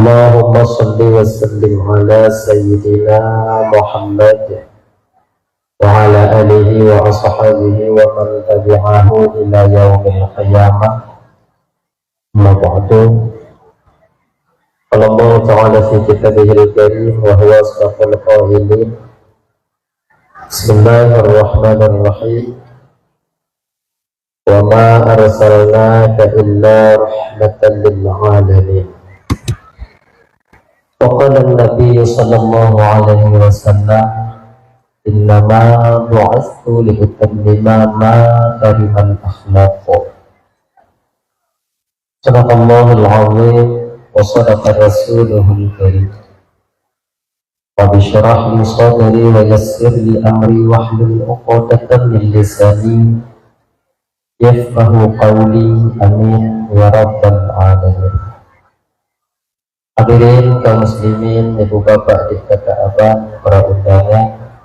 Allahumma salli wa sallim ala sayyidina Muhammad wa ala alihi wa ashabihi wa man tabi'ahu ila yaumil qiyamah. Amma ba'du. Qala Allah ta'ala fi kitabihil karim wa huwa asdaqul qailin. Bismillahirrahmanirrahim. Wa ma arsalnaka illa rahmatan lil alamin. وقال النبي صلى الله عليه وسلم إنما بعثت لأتمم مكارم الأخلاق. صدق الله العظيم وصدق رسوله الكريم. رب اشرح لي صدري ويسر لي أمري واحلل عقدة من لساني يفقه قولي آمين يا رب العالمين. Hadirin kaum muslimin, ibu bapak, adik kakak abang, para undangan,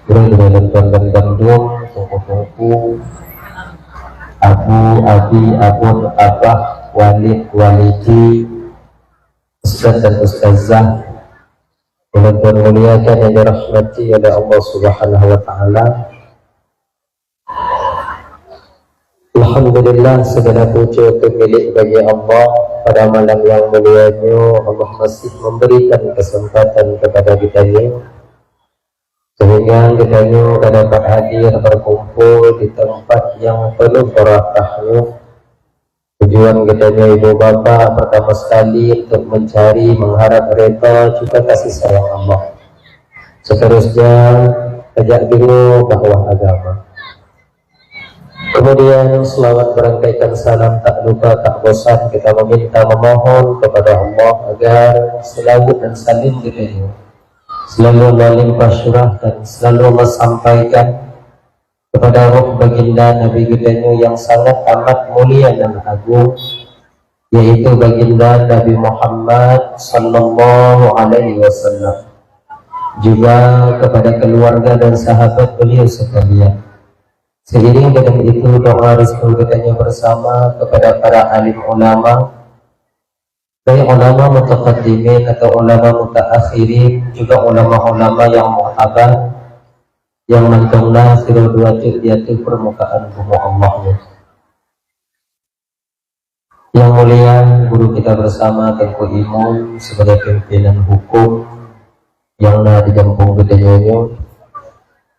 guru dan gandum, tungku-tungku, abu, abi, abun, abah, walid, walidi, ustaz dan ustazah, dan muliakan yang dirahmati oleh Allah Subhanahu wa Ta'ala. Alhamdulillah, segala puji milik bagi Allah. Pada malam yang mulianya, Allah masih memberikan kesempatan kepada kita sehingga kita dapat hadir berkumpul di tempat yang penuh barakahnya. Tujuan kita ibu bapak pertama sekali untuk mencari, mengharap redha juga kasih sayang Allah. Seterusnya ajak dulu dakwah agama. Kemudian selawat berangkaikan salam tak lupa tak bosan kita meminta memohon kepada Allah agar selalu dan salim kita selalu melimpah syurah dan selalu menyampaikan kepada roh baginda Nabi kita yang sangat amat mulia dan agung, yaitu baginda Nabi Muhammad sallallahu alaihi wasallam, juga kepada keluarga dan sahabat beliau sekalian. Seiring dengan itu doa rizki kita bersama kepada para alim ulama, baik ulama mutaqaddimin atau ulama mutaakhirin, juga ulama-ulama yang mu'tabar, yang mantungna siroduatil di atas permukaan bumi Allah. Yang mulia guru kita bersama Tengku Imam sebagai pimpinan hukum yang di kampung Gedenya,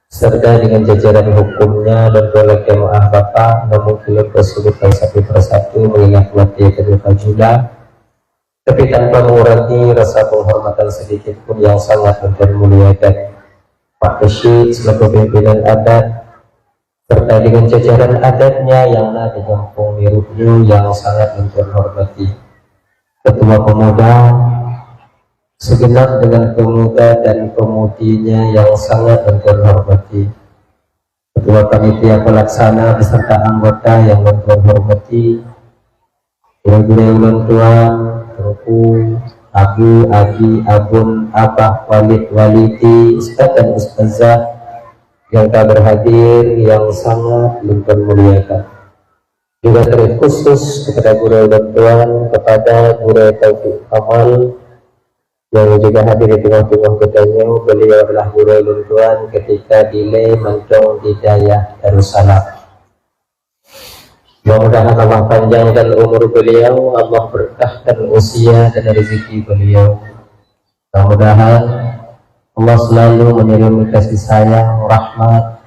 serta dengan jajaran hukumnya dan keluarga jemaah bapak, namun kita tersebutkan satu persatu mengingat mati kedua fajulah, tapi tanpa mengurangi rasa penghormatan sedikit pun yang sangat memuliakan Pak Rashid selaku pimpinan adat, serta dengan jajaran adatnya yang di kampung Mirubnu yang sangat menghormati ketua pemuda, segenap dengan pemuda dan pemudinya yang sangat menghormati, ketua panitia pelaksana beserta anggota yang menghormati, guru-guru ulun tua, tengku, abu, abi, abun, abah, walid, walidi, ustaz dan ustazah yang tak berhadir yang sangat memuliakan. Juga terkhusus kepada guru ulun tuan, kepada guru Taufik Kamal yang juga hadir di tengah-tengah kitanya. Beliau adalah guru ulun tuan ketika delay Mancong Hidayah Darussalam. Mudah-mudahan Allah panjangkan umur beliau, Allah berkahkan usia dan rezeki beliau. Mudah-mudahan Allah selalu mengirim kasih sayang, rahmat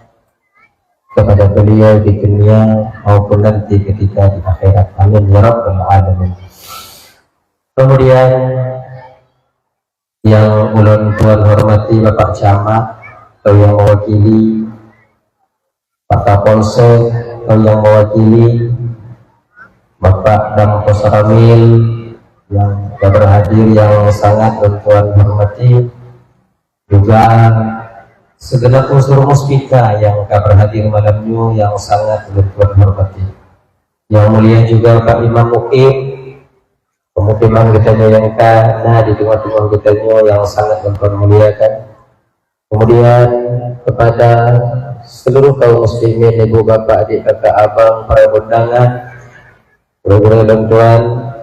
kepada beliau di dunia maupun nanti ketika di akhirat. Amin ya rabbal alamin. Kemudian yang ulun tuan hormati Bapak Camat atau yang mewakili Pak Kapolsek atau yang mewakili Bapak Dam Kosaramil yang berhadir yang sangat tuan hormati, juga segenap unsur muspika yang berhadir malamnya yang sangat tuan hormati. Yang mulia juga Pak Imam Mukim, pemukiman kita yang di tengah-tengah kita yang sangat mempermuliakan. Kemudian kepada seluruh kaum muslimin, ibu bapak, adik kakak abang, para undangan, guru-guru dan tuan,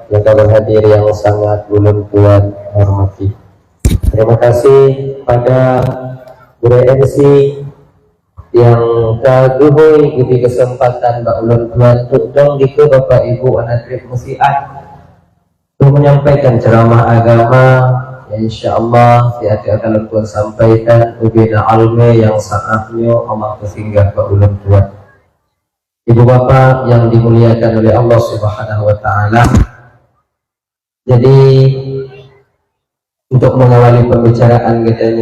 yang kami hadir yang sangat ulun tuan hormati. Terima kasih pada Guru MC yang kaguhui di kesempatan Mbak Ulun Tuan Tudong diku Bapak Ibu anak trip musiat untuk menyampaikan ceramah agama ya insyaallah siati akan Tuan sampaikan ubina alme yang saatnya Allah kesinggah Mbak Ulun Tuan. Ibu Bapak yang dimuliakan oleh Allah Subhanahu wa taala. Jadi untuk mengawali pembicaraan kita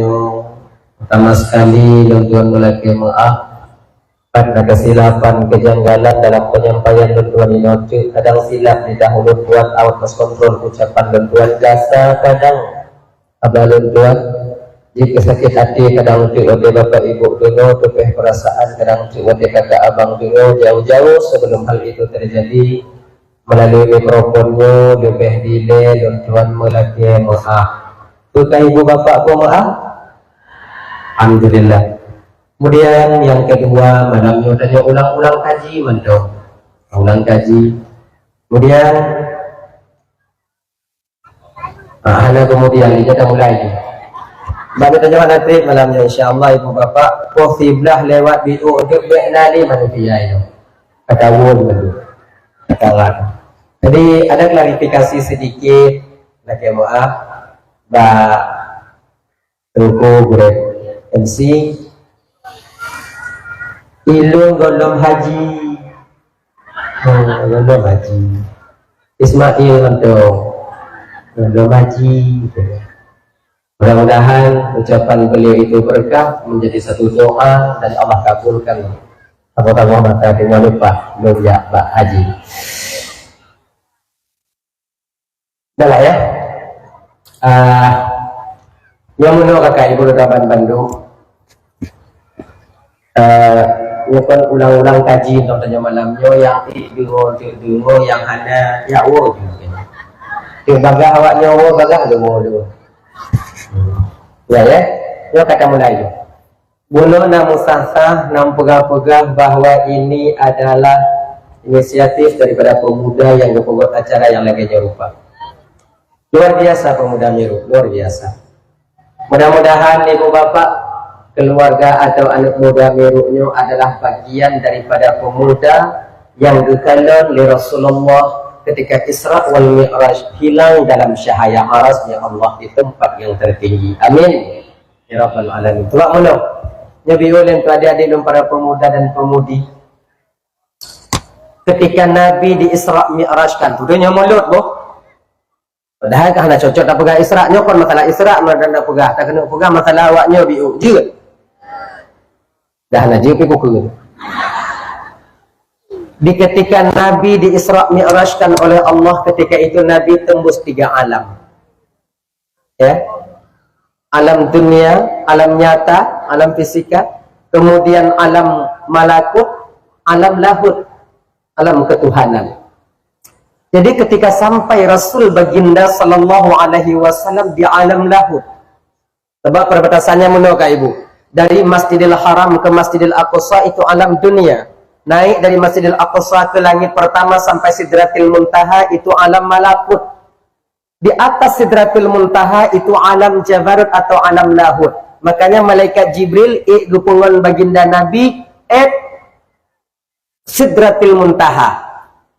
pertama sekali tuan mulai maaf pada kesilapan kejanggalan dalam penyampaian tuan ini kadang silap di dahulu tuan out of control ucapan tuan jasa kadang abang tuan jika sakit hati kadang oleh bapak ibu dulu tupeh perasaan kadang oleh kakak abang dulu jauh-jauh sebelum hal itu terjadi melalui mikrofonnya lebih delay tuan mulai maaf. Tukah ibu bapak ku maaf. Alhamdulillah. Kemudian yang kedua malamnya tanya ulang-ulang kaji mendong. Ulang kaji. Kemudian kemudian kita mulai. Bagi tanya nanti malamnya insyaallah ibu bapak posiblah lewat biu untuk benali manusia itu. Katawul dulu. Katakan. Jadi ada klarifikasi sedikit lagi maaf. Mbak Tengku Guru MC Ilung golong haji golong haji Ismail untuk golong haji mudah-mudahan ucapan beliau itu berkah menjadi satu doa dan Allah kabulkan apa-apa maka dengan lupa belum ya Pak Haji udah lah ya. Yang menurut kakak ibu Raban Bandung nyepon ulang-ulang kaji tentang malamnya yang dengo yang ada ya wo bagah awaknya wo bagah dulu ya yo kata mulai bulu namu sah nam pegah-pegah bahwa ini adalah inisiatif daripada pemuda yang membuat acara yang lagi rupa. Luar biasa pemuda Miru, luar biasa. Mudah-mudahan ibu bapak, keluarga atau anak muda Miru adalah bagian daripada pemuda yang dikalon oleh Rasulullah ketika Isra wal Mi'raj hilang dalam syahaya arasnya Allah di tempat yang tertinggi. Amin. Ya Rabbal Alamin. Tuak mula. Nabi ulun adik-adik para pemuda dan pemudi. Ketika Nabi di Isra Mi'rajkan, tudurnya mulut boh. Padahal kan nak cocok tak pegang Isra' nyo kon masalah Isra' mana nak pegang tak kena pegang masalah awaknya biu je. Dah nak je pergi di ketika Nabi di Isra' Mi'rajkan oleh Allah ketika itu Nabi tembus 3 alam. Ya. Alam dunia, alam nyata, alam fisika, kemudian alam malakut, alam lahut, alam ketuhanan. Jadi ketika sampai Rasul baginda sallallahu alaihi wasallam di alam lahut. Sebab perbatasannya menurut ibu. Dari Masjidil Haram ke Masjidil Aqsa itu alam dunia. Naik dari Masjidil Aqsa ke langit pertama sampai Sidratil Muntaha itu alam malakut. Di atas Sidratil Muntaha itu alam Jabarut atau alam lahut. Makanya malaikat Jibril gupungan baginda Nabi Sidratil Muntaha.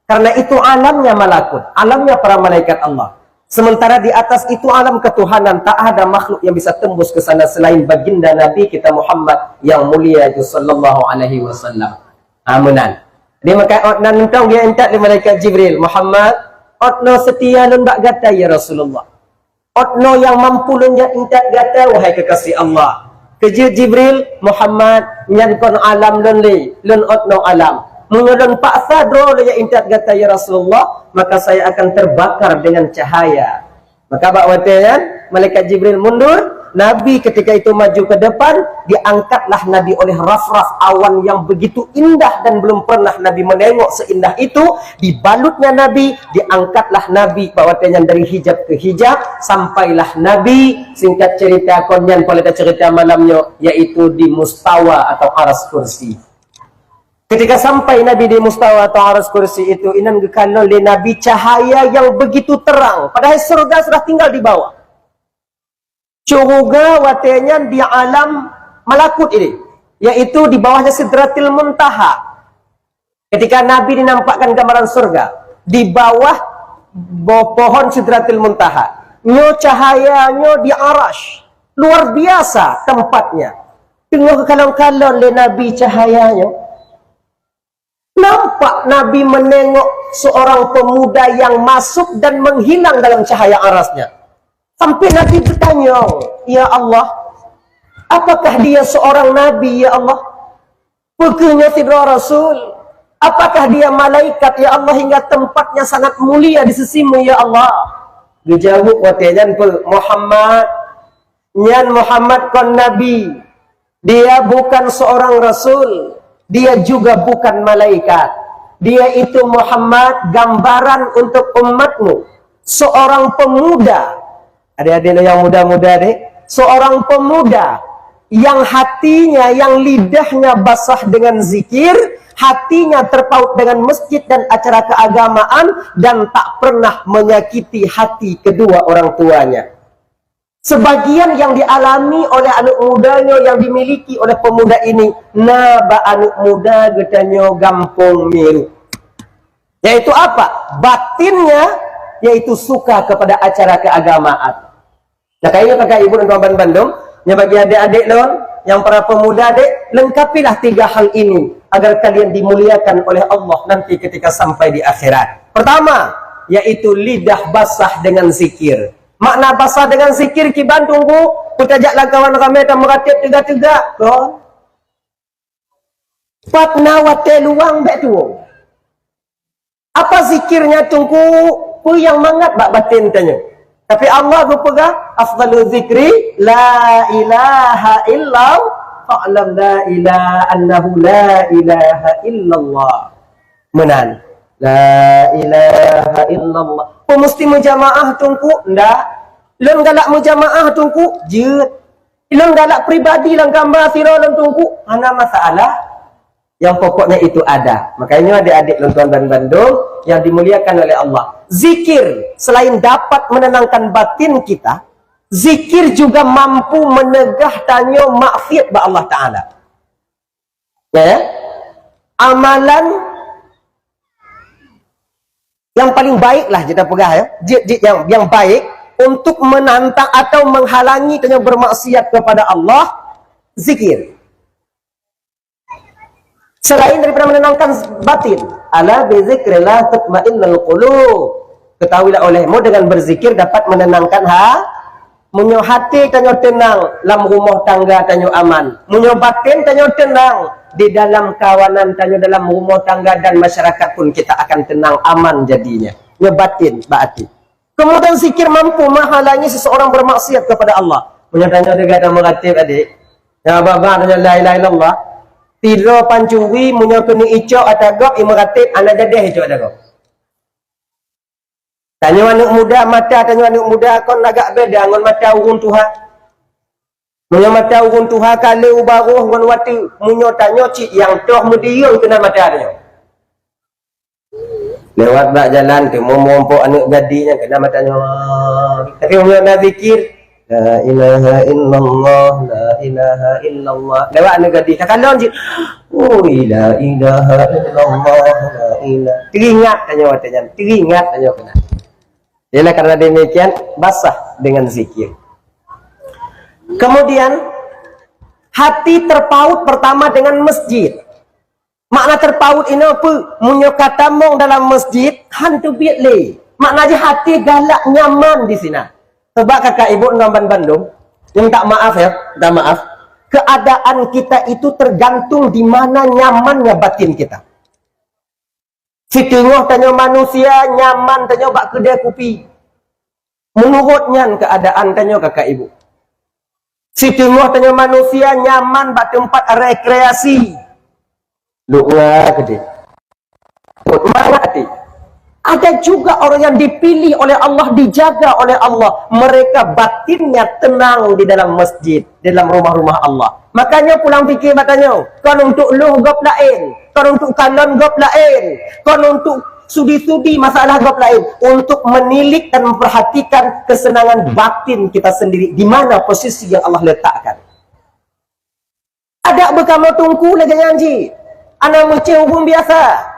Karena itu alamnya malakut, alamnya para malaikat Allah. Sementara di atas itu alam ketuhanan, tak ada makhluk yang bisa tembus ke sana selain baginda Nabi kita Muhammad yang mulia itu sallallahu alaihi wasallam. Amunan. Dia maka otnan entong dia entak di malaikat Jibril, Muhammad, otno setia lun bak gata ya Rasulullah. Otno yang mampu lun ya entak gata wahai kekasih Allah. Kerja Jibril, Muhammad nyankon alam lun li, lun otno alam. Mengenai paksa dro yang intat kata ya Rasulullah, maka saya akan terbakar dengan cahaya. Maka bakwatian malaikat Jibril mundur, Nabi ketika itu maju ke depan, diangkatlah Nabi oleh raf-raf awan yang begitu indah dan belum pernah Nabi menengok seindah itu. Dibalutnya Nabi, diangkatlah Nabi bakwatian dari hijab ke hijab, sampailah Nabi singkat cerita konyan pada cerita malamnya yaitu di mustawa atau aras kursi. Ketika sampai Nabi di mustawa atau aras kursi itu, inan gekalon le Nabi cahaya yang begitu terang. Padahal surga sudah tinggal di bawah. Curuga watenya di alam malakut ini, yaitu di bawahnya Sidratil Muntaha. Ketika Nabi dinampakkan gambaran surga, di bawah pohon Sidratil Muntaha, nyo cahayanya di arash, luar biasa tempatnya. Tengok kalon-kalon le Nabi cahayanya. Nampak Nabi menengok seorang pemuda yang masuk dan menghilang dalam cahaya arasnya. Sampai Nabi bertanya, "Ya Allah, apakah dia seorang Nabi, ya Allah? Bukannya tidak Rasul? Apakah dia malaikat, ya Allah, hingga tempatnya sangat mulia di sisimu, ya Allah?" Dijawab watenya Muhammad, nyan Muhammad kon Nabi. Dia bukan seorang Rasul. Dia juga bukan malaikat. Dia itu Muhammad, gambaran untuk umatmu. Seorang pemuda. Adik-adik yang muda-muda deh. Seorang pemuda yang hatinya, yang lidahnya basah dengan zikir, hatinya terpaut dengan masjid dan acara keagamaan, dan tak pernah menyakiti hati kedua orang tuanya. Sebagian yang dialami oleh anak mudanya yang dimiliki oleh pemuda ini, naba anak muda getanyo gampung miru. Yaitu apa? Batinnya yaitu suka kepada acara keagamaan. Nah, kayaknya kakak ibu dan kawan Bandung, yang bagi adik-adik lon, yang para pemuda adik, lengkapilah 3 hal ini agar kalian dimuliakan oleh Allah nanti ketika sampai di akhirat. Pertama, yaitu lidah basah dengan zikir. Makna basah dengan zikir ki Bandung bu, kutajaklah kawan kami dan meratip tegak-tegak. Patna wate luang bek tu. Apa zikirnya tungku? Ku yang mangat bak batin tanya. Tapi Allah berpegang afdalu zikri la ilaha illallah fa'lam la ilaha annahu la ilaha illallah. Menan. La ilaha illallah. Mesti menjamaah tungku? Ndak. Leng galak menjamaah tungku? Jut. Leng galak pribadi lang gambar sira lang tungku? Ana masalah. Yang pokoknya itu ada. Makanya adik-adik tuan dan Bandung yang dimuliakan oleh Allah. Zikir selain dapat menenangkan batin kita, zikir juga mampu menegah tanyo maksiat ba Allah Ta'ala. Ya? Amalan yang paling baiklah kita pegang ya, yang baik untuk menantang atau menghalangi kita bermaksiat kepada Allah, zikir. Selain daripada menenangkan batin, ala bi zikrillah tatma'innul qulub. Ketahuilah olehmu dengan berzikir dapat menenangkan munyo hati tanyo tenang, lam rumah tangga tanyo aman. Munyo batin tanyo tenang, di dalam kawanan tanyo dalam rumah tangga dan masyarakat pun kita akan tenang, aman jadinya. Nyebatin baati. Kemudian zikir mampu menghalangi seseorang bermaksiat kepada Allah. Punya tanyo dekat meratib adik. Ya baba tanyo la ilaha illallah. Tiro pancuwi munyo keni ico atagok imeratib ana dadeh ico atagok. Tanyo anak muda mata tanyo anak muda kon agak beda ngon mata urun Tuhan. Munyo mata urun Tuhan kali ubaruh ngon wati munyo tanyo cik yang toh mediung kena mata tanyo. Lewat bak jalan tu mompok anak gadinya kena matanya. Tapi munyo nak zikir la ilaha illallah la ilaha illallah. Lewat anak gadi kalau cik oh la ilaha illallah la ilaha. Teringat tanyo watanya, teringat tanyo kena. Ialah karena demikian basah dengan zikir. Kemudian hati terpaut pertama dengan masjid. Makna terpaut ini apa? Munyo kata mong dalam masjid hantu bitle. Maknanya hati galak nyaman di sini. Sebab kakak ibu ngamban Bandung, yang tak maaf ya, tak maaf. Keadaan kita itu tergantung di mana nyamannya batin kita. Si tengah tanya manusia nyaman tanya bak kedai kopi. Menurutnya keadaan tanya kakak ibu. Si tengah tanya manusia nyaman bak tempat rekreasi. Lu'wa gede. Mana hati? Ada juga orang yang dipilih oleh Allah, dijaga oleh Allah. Mereka batinnya tenang di dalam masjid, di dalam rumah-rumah Allah. Makanya pulang fikir katanya, kalau untuk lu gap lain, kon untuk kalon gop lain, kon untuk sudi-sudi masalah gop lain, untuk menilik dan memperhatikan kesenangan batin kita sendiri di mana posisi yang Allah letakkan. Ada bekam tungku lagi nyanyi, anak muncul hukum biasa.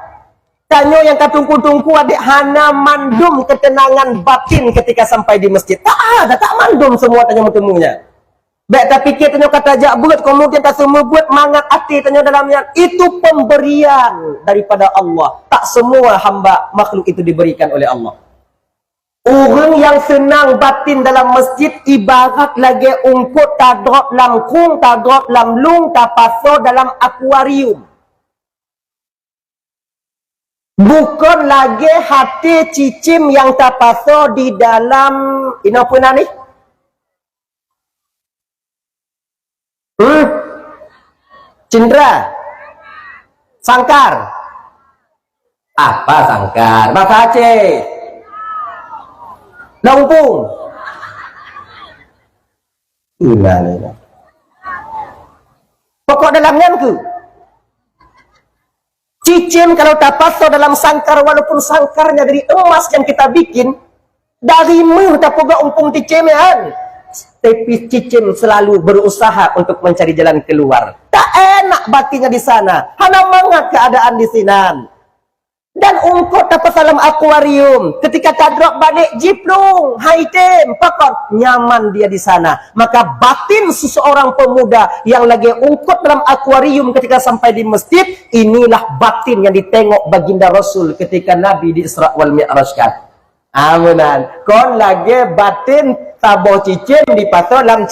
Tanya yang katungku-tungku adik hana mandum ketenangan batin ketika sampai di masjid. Tak ada, tak mandum semua tanya-temunya. Baik tak fikir tanya kata jak buat, kemudian tak semua buat mangat hati tanya dalamnya. Itu pemberian daripada Allah. Tak semua hamba makhluk itu diberikan oleh Allah. Orang yang senang batin dalam masjid ibarat lagi ungkut tadrok lam kung, tadrok lam lung, tapaso dalam akuarium. Bukan lagi hati cicim yang tapaso di dalam ina pun ni. Cindra. Sangkar. Apa sangkar? Bahasa Aceh. Lampung. Inilah. Pokok dalamnya tu. Cicim kalau tapaso dalam sangkar, walaupun sangkarnya dari emas yang kita bikin, dari muh tapoga umpung cicim kan. Tapi cicim selalu berusaha untuk mencari jalan keluar. Tak enak batinnya di sana. Hana mangat keadaan di sini. Dan ungkut tapas dalam akuarium. Ketika tadrok balik jiplung, haitem, pakot, nyaman dia di sana. Maka batin seseorang pemuda yang lagi ungkut dalam akuarium ketika sampai di masjid, inilah batin yang ditengok baginda Rasul ketika Nabi di Isra wal Mi'rajkan. Amunan, kon lagi batin taboh cicim di paso lam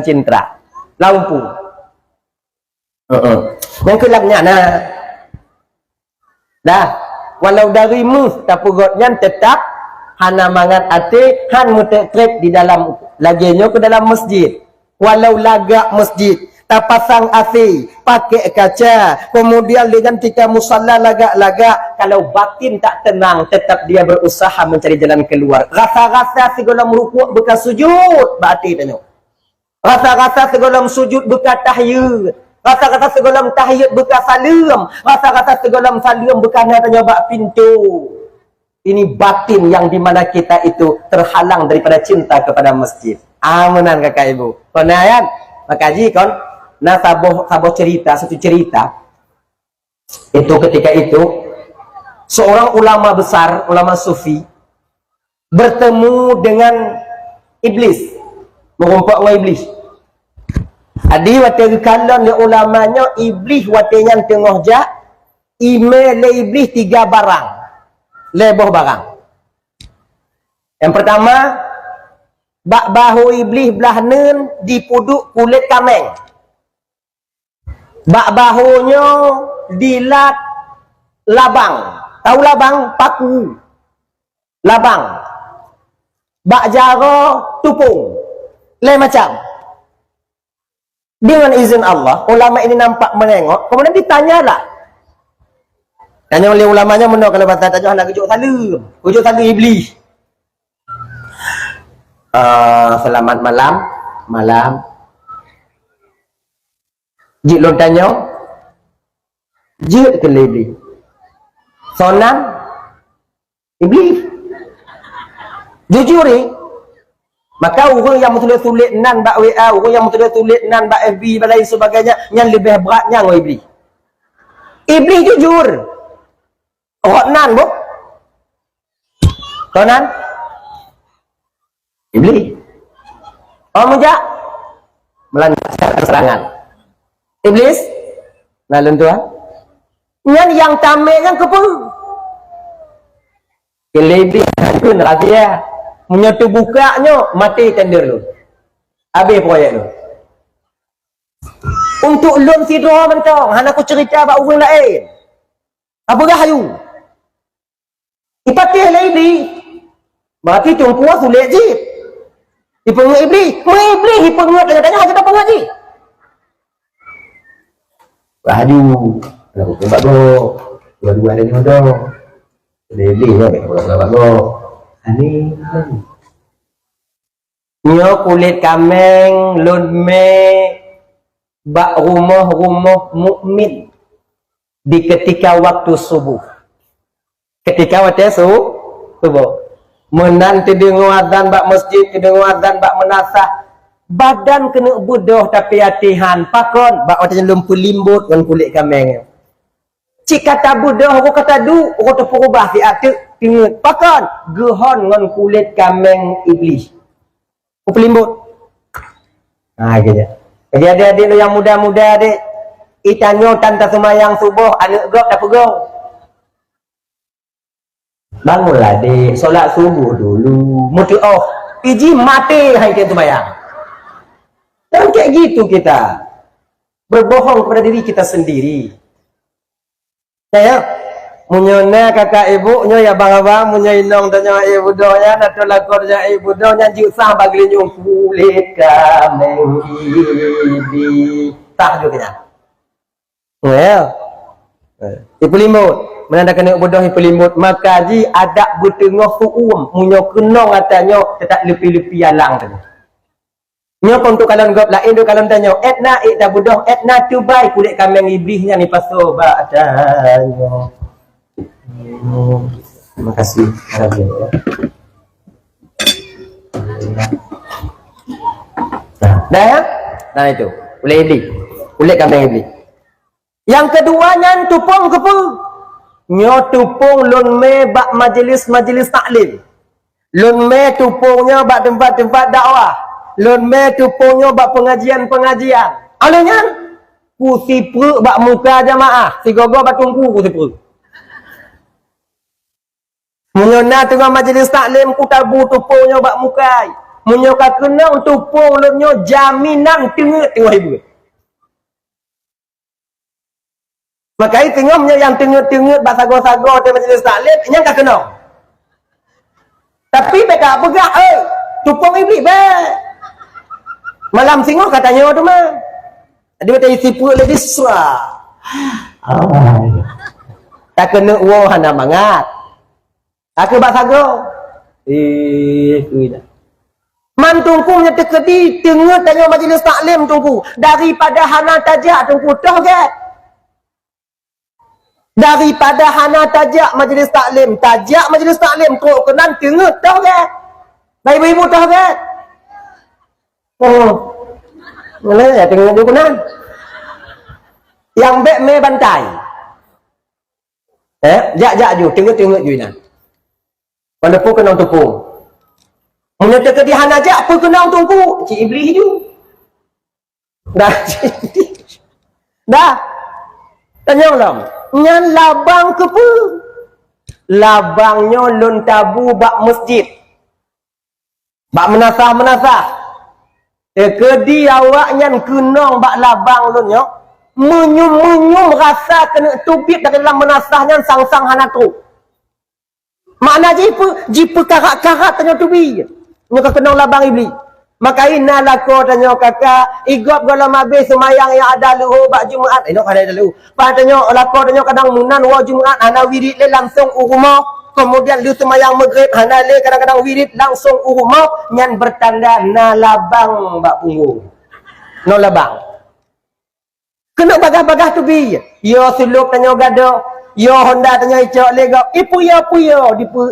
cintra, Lampung. Yang kelabnya nah. Dah, walau dari mus tapugotnya tetap hana mangat ate han mutekrep di dalam laginya ke dalam masjid. Walau lagak masjid, tapasang AC, pakai kaca, kemudian dengan tika musalla lagak-lagak, kalau batin tak tenang, tetap dia berusaha mencari jalan keluar. Rasa-rasa segala merukuk bekas sujud, batin tanya. Rasa-rasa segala sujud bekas tahyid. Rasa-rasa segolam tahiyat bekas salam. Rasa-rasa segolam salam bekas tanya bak pintu. Ini batin yang dimana kita itu terhalang daripada cinta kepada masjid. Amunan kakak ibu. Konayan, makaji kon. Nah saboh cerita, satu cerita. Itu ketika itu, seorang ulama besar, ulama sufi, bertemu dengan iblis. Merumpak dengan iblis. Adi waktu kalon le ulamanya iblis watenya tengah jak email le iblis 3 barang. Leboh barang. Yang pertama, bak bahu iblis belah nen dipuduk kulit kameng. Bak bahunya dilat labang. Tahu labang? Paku. Labang. Bak jaro tupung. Lain macam. Dengan izin Allah, ulama ini nampak menengok, kemudian ditanyalah. Tanya oleh ulamanya, mana kalau bahasa tajah nak kujuk salam iblis. Selamat malam. Jik lon tanya, jik ke iblis. Sonam, iblis. Jujur ni. Maka orang yang tulis nan bak WA, orang yang tulis nan bak FB dan lain sebagainya, yang lebih beratnya dengan iblis. Iblis jujur. Orang nan bu. Kau nan? Iblis. Orang mujak melancarkan serangan. Iblis. Nah lentuan. Yang tamek yang kepu. Iblis itu neraka. Menyatu bukanya mati tender lu. Habis proyek lu. Untuk lon sidra mentang, hana aku cerita bak orang lain. Apa rahayu? Ipatih lah iblis. Berarti tumpuan sulit je. Dipengut iblis. Iblis dipengut tanya-tanya hanya tak pengut je. Rahayu. Nak aku tembak go. Dua-dua ada ni dah. Ada iblis lah. Tembak go. Ani nyo kulit kameng lon me bak rumah mukmin di ketika waktu subuh. Ketika waktu subuh. Menanti dengar azan bak masjid, dengar azan bak menasah. Badan kena budoh tapi hatihan pakon bak macam lumpur limbut dengan kulit kambing. Cik kata budoh, aku kata du, aku tu perubah si atuk tingut pakon gehon dengan kulit kambing iblis. Aku limbut. Nah gitu. Jadi adik-adik yang muda-muda adik, itanyo tanta semayang subuh, anak gop dah pegau. Bangunlah adik, solat subuh dulu. Mutu off, iji mati hai kita semayang. Dan kayak gitu kita berbohong kepada diri kita sendiri. Saya munyona kakak ibu nyo ya bang-bang munya inong tanya ibu doya nato lakor ja ibu doya jusah bagi nyung kulit kambing di tak juga kita. Well. Ibu limut menandakan ibu doh ibu limut maka ji ada betengah suum munyo kenong atanyo tetap lepi-lepi alang tu. Nyo untuk kalian gop lain tu kalian tanya etna ita budoh etna tubai kulit kambing iblisnya ni paso ba adanyo. Terima kasih. Dah ya? Nah itu kulit iblis. Kulit kambing iblis. Yang keduanya tupung kepu. Nyo tupung lun me bak majlis-majlis taklim. Lun me tupungnya bak tempat-tempat dakwah. Lun me tupungnya bak pengajian-pengajian. Alanya ku sipru bak muka jamaah. Si gogo bak tunggu ku sipru. Menyona tengah majlis taklim ku tabu tupungnya bak mukai. Menyoka kenang tupung lunyo jaminan tengah ibu. Maka itu tengoknya yang tengah-tengah bak sago-sago di majlis taklim yang tak kenang. Tapi mereka pegak tupung iblis be. Malam singo katanya tu mah. Dia kata isi perut lebih suah. Tak kena uang hana mangat. Aku bak sago. Man tungku nya tekedi tengah tanya majlis taklim tungku. Daripada hana tajak tungku toh ke? Daripada hana tajak majlis taklim kau kenan tengah toh ke? Baik ibu toh ke? Oh. Boleh ya tengok dulu kenan. Yang bek me bantai. Jak ju tengok ju nan. Pada pun kena tepung. Mun teka di hana jak pun kena tungku. Cik iblis ju. Dah. Dah. Tanya ulang. Nyan labang ke pu? Labangnya lun tabu bak masjid. Bak menasah. Kedi awak nyan kenong bak labang lun yo. Menyum rasa kena tubit dari dalam menasahnya sang-sang hana tu. Makna jipu karat-karat tanya tubi. Nyaka kenong labang iblis. Maka ina lako tanya kakak igop galam habis semayang yang ada luhu bak Jumaat. Nok ada luhu. Pa tanya lako tanya kadang munan wa Jumaat ana wirid le langsung urumah. Kemudian lu semayang maghrib hana le kadang-kadang wirid langsung urumah nyan bertanda na labang bak punggung. No labang. Kena bagah-bagah tu bi. Yo suluk tanya gado. Yo Honda tanya icok lega. Ipu yo.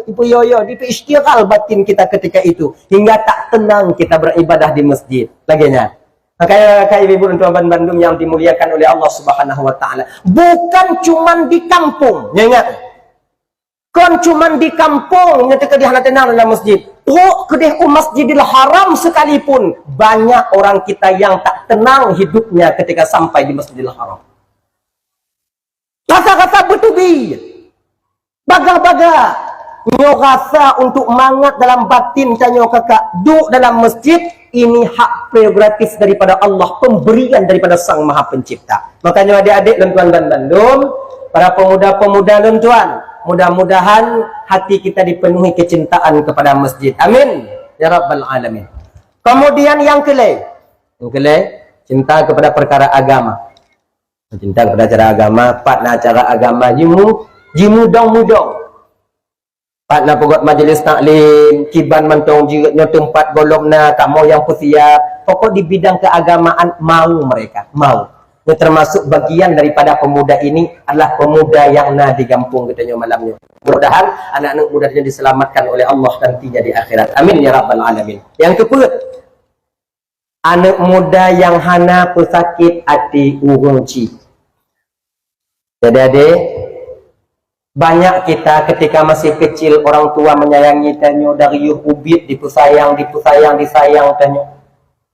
Ipu yo. Dipu istighal batin kita ketika itu. Hingga tak tenang kita beribadah di masjid. Laginya. Makanya kakak ibu dan tuan Bandung yang dimuliakan oleh Allah Subhanahu wa taala. Bukan cuman di kampung. Ingat. Kan cuman di kampung ketika di hana tenang dalam masjid. Kedih Masjidil Haram sekalipun banyak orang kita yang tak tenang hidupnya ketika sampai di Masjidil Haram. Rasa-rasa bertubi. Baga-baga. Nyo rasa untuk mangat dalam batin tanya kakak. Duduk dalam masjid. Ini hak prerogatif daripada Allah. Pemberian daripada Sang Maha Pencipta. Makanya adik-adik dan tuan dan bandung. Para pemuda-pemuda dan tuan. Mudah-mudahan hati kita dipenuhi kecintaan kepada masjid. Amin. Ya Rabbal Alamin. Kemudian yang kelai. Cinta kepada perkara agama. Cinta kepada cara agama. Partner acara agama. Jimudong-mudong. Partner pegot majlis taklim. Kiban mantong jiratnya tempat golong na. Kamu yang persiap. Pokok di bidang keagamaan mau mereka. Mau. Yang termasuk bagian daripada pemuda ini adalah pemuda yang na digampung katanya malamnya. Mudah-mudahan anak-anak mudanya diselamatkan oleh Allah nantinya di akhirat. Amin ya rabbal alamin. Yang kedua, anak muda yang hana pesakit hati urungci. Jadi adik, banyak kita ketika masih kecil orang tua menyayangi tanyo dari yuk ubit disayang tanyo.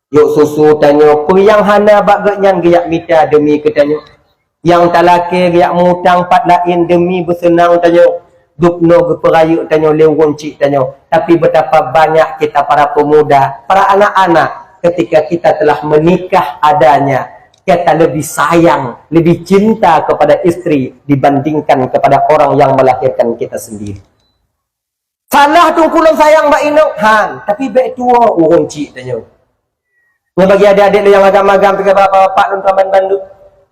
Yuk susu tanyo, yang hana bagaknya giyak mita demi ketanyo. Yang talake giyak mutang pat lain demi bersenang tanyo. Dupno berperayuk tanyo lewon cik tanyo. Tapi betapa banyak kita para pemuda, para anak-anak ketika kita telah menikah adanya, kita lebih sayang, lebih cinta kepada istri dibandingkan kepada orang yang melahirkan kita sendiri. Salah tu kulon sayang Mbak Inok, han, tapi baik tua urun cik tanyo. Bagi adik-adik yang agam-agam pergi bapak-bapak nonton bandut.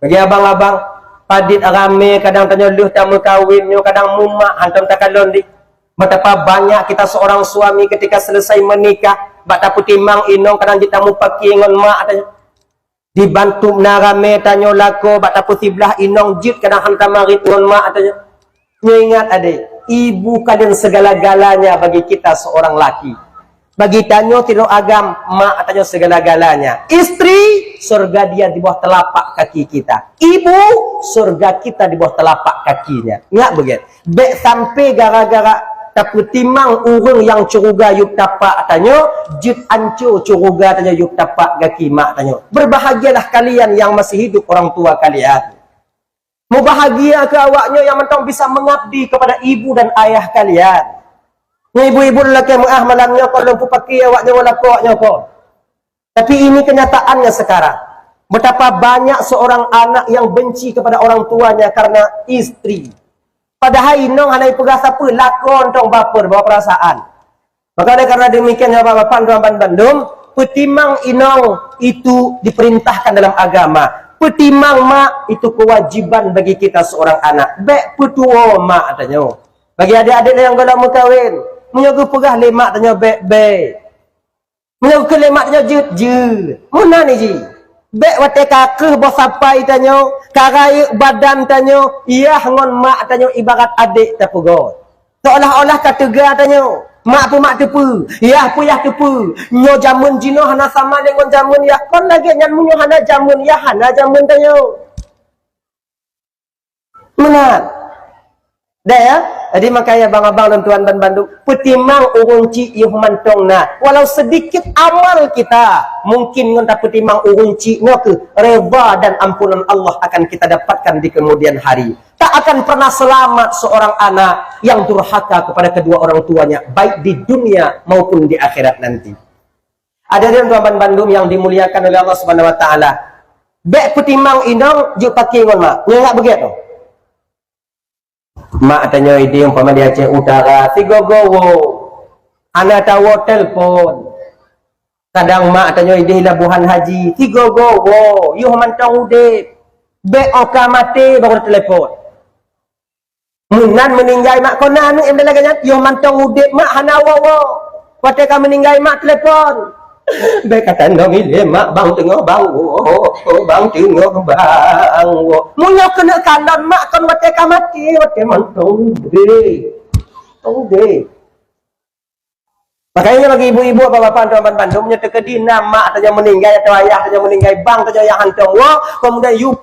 Bagi abang-abang padit rame kadang tanya luh tamu kawinnya kadang mumak hantam takalon di. Betapa banyak kita seorang suami ketika selesai menikah bak tapu timang inong kadang kita mu paki ngon mak tanya. Dibantu na rame tanya lako bak tapu siblah inong jit kadang hantam marit ngon mak tanya. Ingat adik, ibu kalian segala-galanya bagi kita seorang laki. Bagi tanyo tidak agam mak tanyo segala-galanya. Istri surga dia di bawah telapak kaki kita. Ibu surga kita di bawah telapak kakinya. Ingat begitu. Bek sampai gara-gara tapi timang urung yang curuga yuk tapak tanyo, jut ancu curuga tanyo yuk tapak kaki mak tanyo. Berbahagialah kalian yang masih hidup orang tua kalian. Mau bahagia ke awaknya yang mentang bisa mengabdi kepada ibu dan ayah kalian. Ibu-ibu lelaki malamnya kalau lempu pakai awaknya walakoknya kok. Tapi ini kenyataannya sekarang. Betapa banyak seorang anak yang benci kepada orang tuanya karena istri. Padahal inong hanai pegas apa lakon tong baper bawa perasaan. Maka karena demikian ya bapak Tuan Bandung, petimang inong itu diperintahkan dalam agama. Petimang mak itu kewajiban bagi kita seorang anak. Bek petuo mak katanya. Bagi adik-adik yang kalau mau kawin, menyogu pegah lemak tanya bek-bek. Menyogu ke lemak tanya jut-jut. Mana ni ji? Bek wate kakeh bos sampai tanya. Karai badan tanya. Iya ngon mak tanya ibarat adik terpegot. Seolah-olah kata gak tanya. Mak pu mak tepu. Iya pu yah tepu. Nyo jamun jino hana sama dengan jamun ya. Kon lagi nyan munyo hana jamun ya hana jamun tanya. Mana? Dah ya? Jadi makanya abang-abang dan tuan dan bandu petimang urung cik yuh mantong na. Walau sedikit amal kita mungkin ngonta petimang urung cik ke reba dan ampunan Allah akan kita dapatkan di kemudian hari. Tak akan pernah selamat seorang anak yang durhaka kepada kedua orang tuanya baik di dunia maupun di akhirat nanti. Ada dan tuan Bandung yang dimuliakan oleh Allah Subhanahu wa taala. Bek petimang inong juk pakai ngon mak. Enggak begitu. Mak tanya ide umpama di Aceh Utara, tigogowo. Anak tahu telpon. Kadang mak tanya ide labuhan haji, tigogowo. Yuh mantang ude. Bek oka mati baru telefon. Munan meninggal mak kona anu em dalaganya, yuh mantang ude mak hana wawo. Ketika meninggal mak telefon. Bek kata ndong ile mak bang tengok bang bang tengok bang munyo kena kanan mak kon wate kamati wate mantong de makanya bagi ibu-ibu bapak-bapak teman Bandung nya tekedi nama atau yang meninggal atau ayah atau yang meninggal bang atau yang hantong wo kemudian you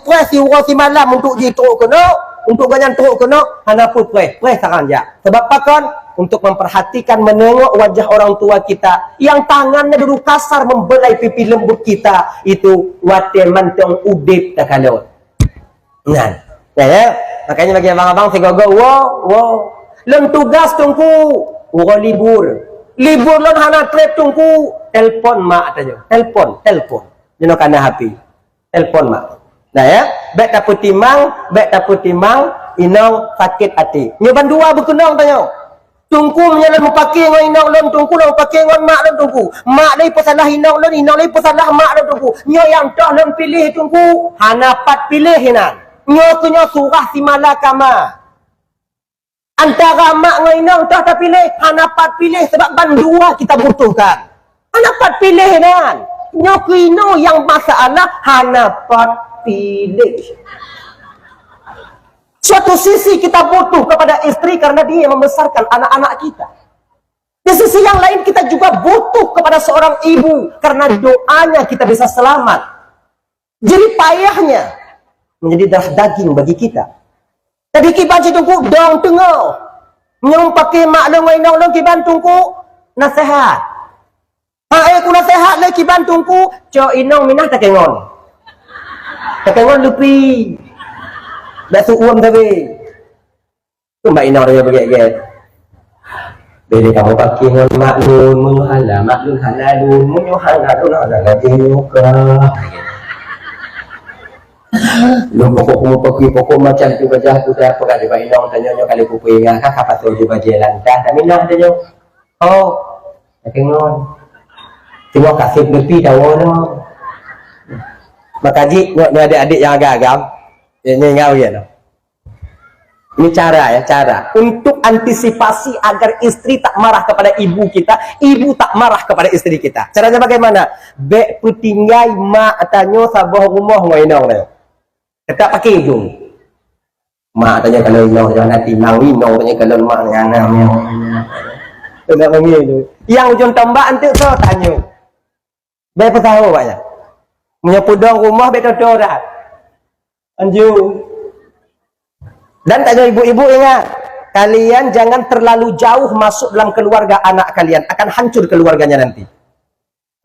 press si wo si malam untuk jitu kena untuk ganyan teruk kena hana pun press sekarang ya sebab pakon untuk memperhatikan menengok wajah orang tua kita yang tangannya dulu kasar membelai pipi lembut kita itu wate mantong udip tak kalau nah ya makanya bagi abang-abang sigogo wo lem tugas tungku wo libur lon hana trip tungku telpon mak aja telpon jeno kana HP telpon mak nah ya bek tapu timang inong sakit hati nyoban dua berkenong tanya tungku menyalah mupake ngon inong lon tungku lon pake ngon mak lon tungku mak lai pesalah inong lai pesalah mak lon tungku nyo yang toh lon pilih tungku hana pat pilih hinan nyo kunyo surah si malakama antara mak ngon inong toh tak pilih hana pat pilih sebab bandua kita butuhkan hana pat pilih hinan Nyokino yang masalah hanapat pilih. Suatu sisi kita butuh kepada istri karena dia yang membesarkan anak-anak kita. Di sisi yang lain kita juga butuh kepada seorang ibu karena doanya kita bisa selamat. Jadi payahnya menjadi darah daging bagi kita. Tadi kiban tungku dong tengok. Nyong pakai maklum inong long kiban tungku nasihat. Aku nasihat le kiban tungku co inong minah tak kengon. Tak kengon lupi. Dah suuam tapi. Tu mbak inong dia begitu. Bila kamu pakai ngon maklum menghala maklum halalun munyuhalalun ada lagi muka. Lu pokok macam tu gajah tu dah pegang di bainong tanya kali pupui ngah kah patut di bajelan dah tapi nah tanya oh tengok kasih lebih tahu no makaji ngok adik-adik yang agak-agam ini ngau ya no ini cara untuk antisipasi agar istri tak marah kepada ibu kita, ibu tak marah kepada istri kita. Caranya bagaimana? Bek putinggai mak tanya sabah rumah ngainong dia. Tetap pakai hidung. Mak tanya kalau inong jangan nanti nang inong tanya kalau mak nganam yang. Tidak begitu. Yang ujung tambah nanti so tanya. Bek tahu banyak. Menyepudong rumah bek dah. Anju. Dan tanya ibu-ibu ingat, kalian jangan terlalu jauh masuk dalam keluarga anak kalian, akan hancur keluarganya nanti.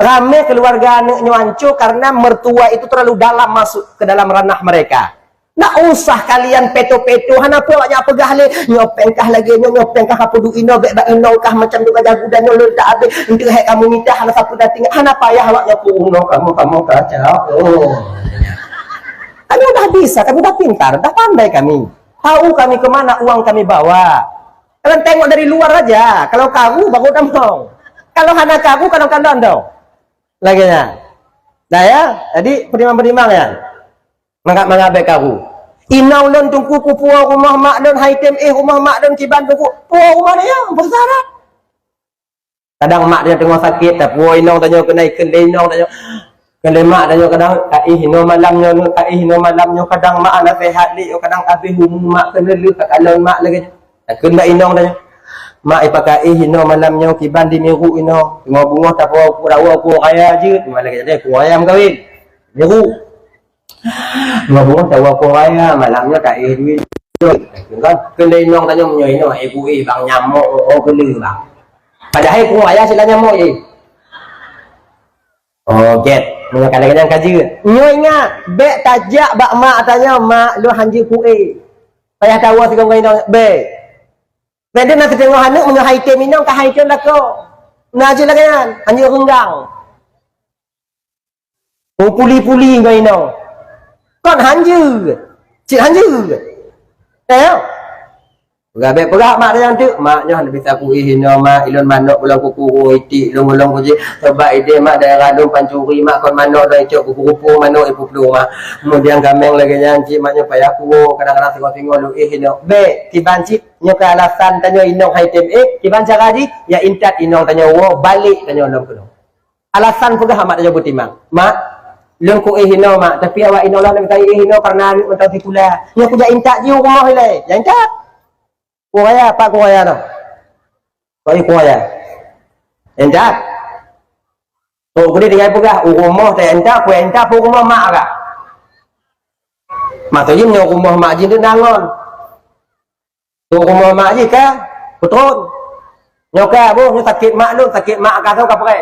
Rame keluarga anaknya hancur karena mertua itu terlalu dalam masuk ke dalam ranah mereka. Nak usah kalian peto-peto, hana apa banyak pegah le, nyopengkah lagi, nyopengkah apa du ino, bek inongkah macam tu jago dan nyolol tak habis, untuk hek kamu minta hana sapu dating, hana payah awaknya puno kamu kacau. Kami udah bisa, kami udah pintar, dah pandai kami. Tahu kami kemana uang kami bawa. Kalian tengok dari luar aja. Kalau kamu baru dong. Kalau hana kamu kadang-kadang dong. Laginya. Nah ya, jadi penimang-penimang ya. Mengabek kamu. Inau lon tungku pupuah rumah mak don haitem rumah mak don kiban tungku. Puah rumah dia bersyarat. Kadang mak dia tengah sakit, tapi puah inau tanya kena ikan inau tanya. Kalau mak tanya kadang hino malamnya kadang mak anak sehat ni kadang habis mak kena lu kalau mak lagi kena inong tanya mak pakai hino malamnya kiban di miru ino bunga tak apa aku kaya je malah lagi jadi aku ayam kawin miru bunga tak apa kaya malamnya tak duit kan kena inong tanya menyo ino ibu bang nyamuk kena bang padahal aku ayah sila nyamuk oh get kadang-kadang kaji nyo ingat bek tajak bak mak tanya mak lu hanji kuih payah tahu segala inong bek beda nak tengok anak menyo haitem inong ka haitem lako naji lagi kan hanji renggang puli-puli ngai inong kon hanji cik hanji Gabe pula mak dia tu, maknya hendak bisa kuih hino mak ilon manok pulang kuku itik long-long kuji sebab ide mak daerah dong pancuri mak kon manok dah icok kuku manok ibu pelu mak kemudian gameng lagi nyanci maknya payah aku kadang-kadang tengok-tengok lu hino be tiban cip nyoka alasan tanya inong haitem tiban cara ji ya intat inong tanya wo balik tanya long kuno alasan pula mak tanya butimang mak long ku hino mak tapi awak inong lah nak kai hino karena mentau tikula nya ku ja intat ji rumah ile ya intat kuaya apa kuaya no? Kuaya. Endak. So kuni dengan pegah rumah teh endak rumah mak agak. Maksudnya nyo rumah mak jin tu nangon. Tu rumah mak ji ka? Betul. Nyo ka bu nyo sakit mak ka tahu ka pakai.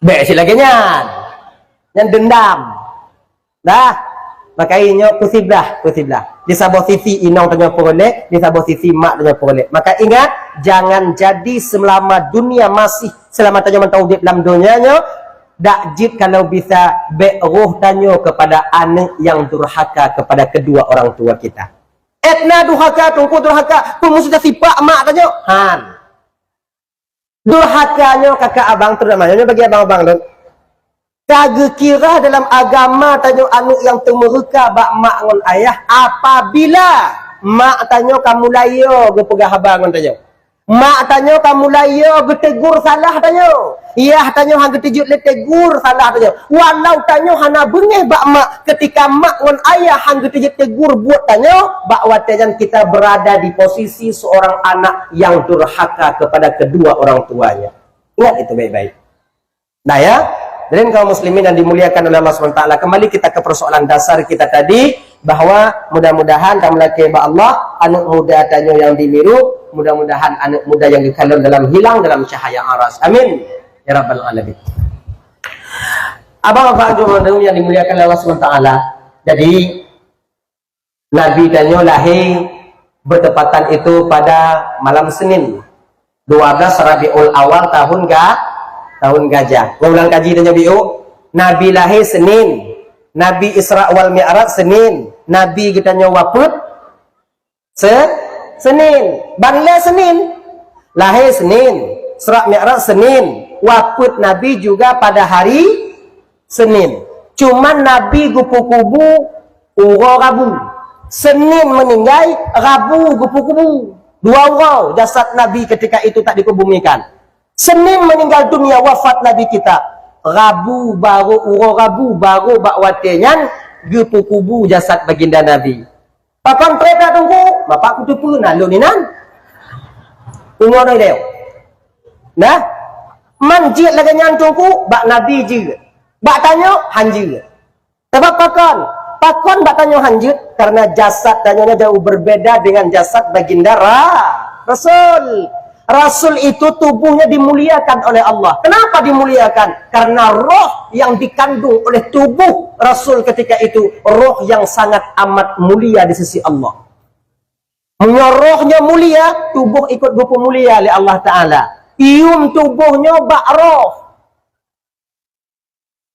Bek si lagi nyan. Nyan dendam. Dah. Makanya kusiblah. Di sebelah sisi inong tanya peroleh, di sebelah sisi mak tanya peroleh. Maka ingat, jangan jadi selama dunia masih selama tanya mentau di dalam dunianya, dak jid kalau bisa be'ruh tanya kepada anak yang durhaka kepada kedua orang tua kita. Etna durhaka, tungku durhaka, pun mesti sifat mak tanya. Han. Durhakanya kakak abang terutamanya bagi abang-abang tu. Kagak kira dalam agama tanya anak yang temereka bak mak ngon ayah apabila mak tanya kamu layo ge pegah abang ngon tanya Mak tanya kamu layo getegur salah tanya. Iya tanya hang getejut le tegur salah tanya. Walau tanya hana bengeh bak mak ketika mak ngan ayah hang getejut tegur buat tanya, bak watajan kita berada di posisi seorang anak yang durhaka kepada kedua orang tuanya. Ingat itu baik-baik. Nah ya, dan kaum muslimin yang dimuliakan oleh Allah SWT, kembali kita ke persoalan dasar kita tadi, bahwa mudah-mudahan kamu laki Allah anak muda tanya yang dimiru, mudah-mudahan anak muda yang dikalam dalam hilang dalam cahaya aras. Amin ya rabbal alamin. Abang-abang yang dimuliakan oleh Allah SWT, jadi Nabi tanya lahir bertepatan itu pada malam Senin 12 Rabiul Awal tahun gajah. Ulang kaji dan nyabiu. Nabi lahir Senin, Nabi Isra wal Mi'raj Senin, Nabi kita wafat Senin, Bangle Senin, lahir Senin, Isra Mi'raj Senin, wafat Nabi juga pada hari Senin. Cuman Nabi kupu-kupu uro Rabu. Senin meninggal, Rabu kupu-kupu. Dua orang jasad Nabi ketika itu tak dikebumikan. Senin meninggal dunia, wafat Nabi kita. Rabu baru uro Rabu baru bak watenyan gepu-kubu jasad baginda Nabi. Papan preta tunggu, bapak kutupu nalu ni nan. Tunggu noi deo. Nah, manjit lagi nyan tunggu bak Nabi je. Bak tanya hanjir. Sebab pakon bak tanya hanjir karena jasad tanyanya jauh berbeda dengan jasad baginda Rasul. Rasul itu tubuhnya dimuliakan oleh Allah. Kenapa dimuliakan? Karena roh yang dikandung oleh tubuh Rasul ketika itu, roh yang sangat amat mulia di sisi Allah. Rohnya mulia, tubuh ikut buku mulia oleh Allah Ta'ala. Ium tubuhnya bak roh.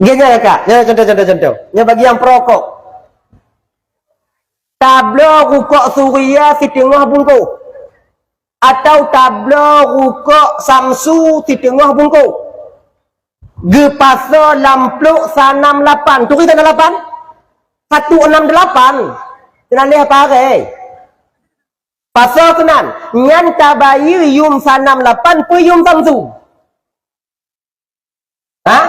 Gini ya kak, contoh. Ini bagi yang perokok. Tablo rukuk suria di tengah bungkuk. Atau tablo rukuk samsu di tengah bungkuk. Gepasa lampluk sanam 8. Turi tanah 8? 168. Tenang lihat apa hari? Pasal kenan. Nyan tabayi yum sanam 8 pe yum samsu. Hah?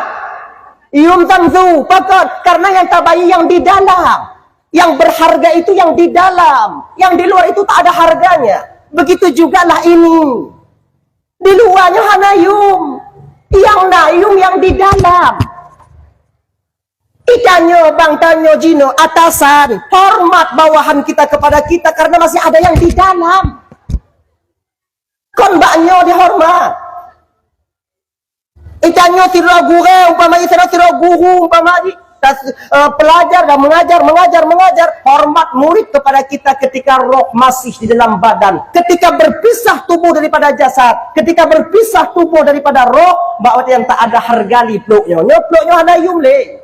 Yum samsu. Pakot. Karena yang tabayi yang di dalam. Yang berharga itu yang di dalam. Yang di luar itu tak ada harganya. Begitu juga lah ini. Di luarnya hanayum. Yang nayum yang di dalam. Ikannya bang tanyo jino atasan. Hormat bawahan kita kepada kita karena masih ada yang di dalam. Kon baknya dihormat. Ikannya tiro guru umpama isra tiro guru umpama pelajar dan mengajar, hormat murid kepada kita ketika roh masih di dalam badan, ketika berpisah tubuh daripada jasad, ketika berpisah tubuh daripada roh, bahwa yang tak ada hargali pluknya ada yumle.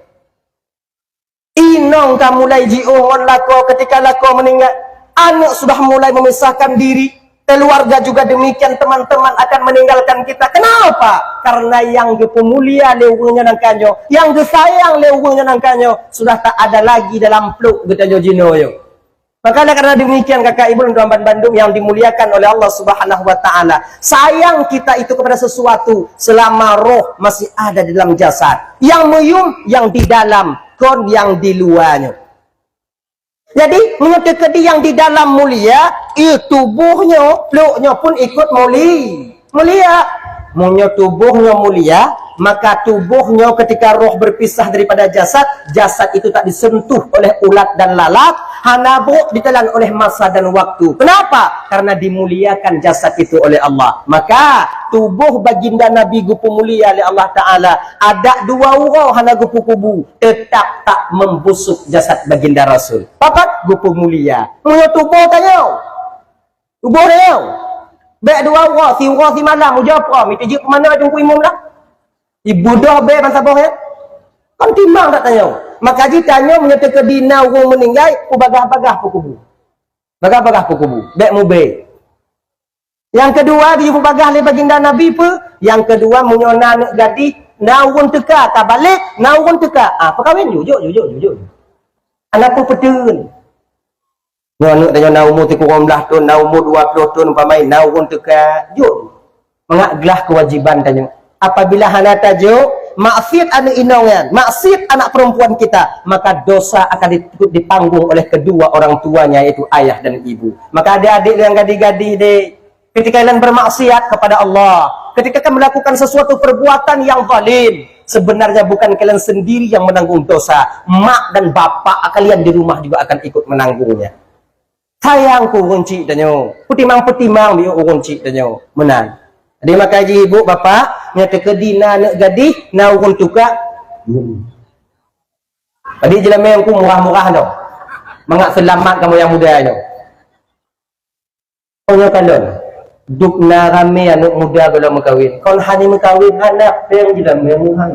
Inong kamu mulai jiungon lako ketika lako meninggal, anak sudah mulai memisahkan diri. Keluarga juga demikian, teman-teman akan meninggalkan kita. Kenapa? Karena yang pemulia lewungnya nangkanyo, yang disayang lewungnya nangkanyo sudah tak ada lagi dalam peluk getanyo jinoyo. Makanya karena demikian kakak ibu dan tuan Bandung yang dimuliakan oleh Allah Subhanahu wa taala, sayang kita itu kepada sesuatu selama roh masih ada di dalam jasad. Yang meyum yang di dalam, kon yang di luarnya. Jadi menyatakan yang di dalam mulia, tubuhnya, peluknya pun ikut mulia. Munya tubuhnya mulia, maka tubuhnya ketika roh berpisah daripada jasad, jasad itu tak disentuh oleh ulat dan lalat, hanabuk ditelan oleh masa dan waktu. Kenapa? Karena dimuliakan jasad itu oleh Allah. Maka tubuh baginda Nabi gupu mulia oleh Allah Ta'ala, ada dua urau hana gupu kubu, tetap tak membusuk jasad baginda Rasul. Papat gupu mulia. Munya tubuh tanya. Tubuh tanya. Baik dua urau, si malam, ujap kau, minta jip mana jumpa imam lah. Ibu dah baik bangsa boh ya. Kan timbang tak tanya. Maka jika tanya menyatakan dina orang meninggal, bagah-bagah pukubu. Bagah-bagah pukubu. Baik mu baik. Yang kedua, dia bagah le baginda Nabi pun. Yang kedua, menyona nak gadis, naun teka, tak balik, naun teka. Perkahwin, jujur. Anak pun petun. Nyo tanya na umur 13 tahun, na umur 20 tahun umpamai na urun teka jud. Mengaglah kewajiban tanya. Apabila hana tajuk maksiat anak inongan, maksiat anak perempuan kita, maka dosa akan ditanggung oleh kedua orang tuanya, yaitu ayah dan ibu. Maka adik-adik yang gadi-gadi deh, ketika kalian bermaksiat kepada Allah, ketika kalian melakukan sesuatu perbuatan yang zalim, sebenarnya bukan kalian sendiri yang menanggung dosa, mak dan bapak kalian di rumah juga akan ikut menanggungnya. Sayangku kunci danyo, putimang biu kunci danyo, menang. Jadi maka ibu bapak nyata kedina nak gadih na urun tuka. Tadi jelame yang ku murah-murah tu. Mangak selamat kamu yang muda tu. Punya kalon. Duk na rame anak muda belum mengkawin. Kon hanya mengkawin anak yang jelame murah.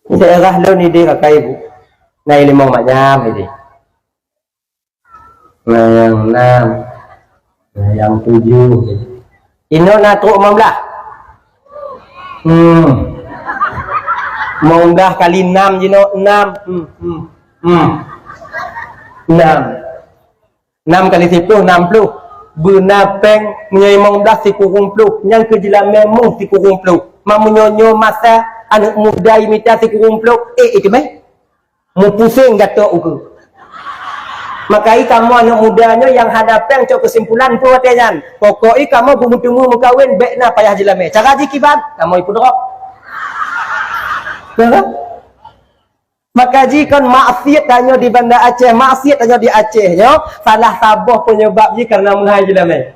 Daerah lo ni dia kakak ibu. Nah ini mau macam ini. Nah yang 6, nah yang 7. Ino na tu 15. Monggah kali 6 jino 6. 6 kali 10 60. Benapeng menyoi 15 siku kumpul. Yang kejelah memang siku kumpul. Mamunyonyo masa anak muda imita siku kumpul. Itu meh. Mu pusing gatok uku. Makai kamu anak mudanya yang hadapeng cok kesimpulan tu katanya. Pokoknya kamu tunggu mengkawin bekna payah jelame. Cara jikiban kamu ikut rok. Betul? Maka jika maksiat tanya di Banda Aceh, maksiat tanya di Aceh, yo salah sabuh penyebab ji karena menghai jelame.